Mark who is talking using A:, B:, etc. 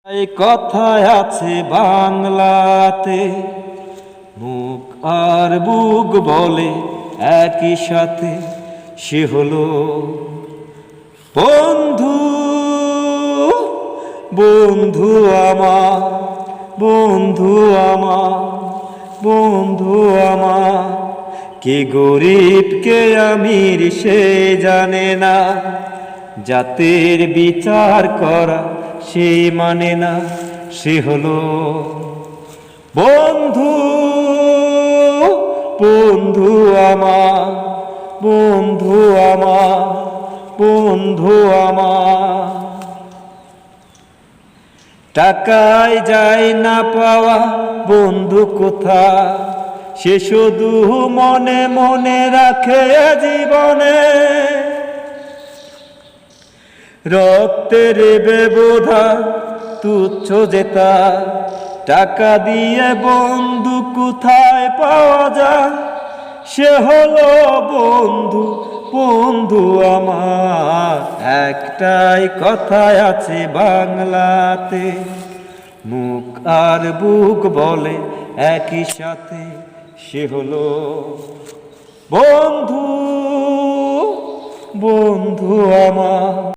A: এই কথায় আছে বাংলাতে, মুখ আর বুক বলে একই সাথে, সে হলো বন্ধু। বন্ধু আমার, বন্ধু আমার, বন্ধু আমার। কে গরিব কে আমির সে জানে না, জাতের বিচার করা সে মানে না, সে হলো বন্ধু। বন্ধু আমার, বন্ধু আমার, বন্ধু আমার। টাকায় যায় না পাওয়া বন্ধু কোথা, সে শুধু মনে মনে রাখে জীবনে। রক্তের ব্যবধান তুচ্ছ যেতা, টাকা দিয়ে বন্ধু কোথায় পাওয়া যায়, সে হলো বন্ধু। বন্ধু আমার, একটাই কথায় আছে বাংলাতে, মুখ আর বুক বলে একই সাথে, সে হলো বন্ধু। বন্ধু আমার।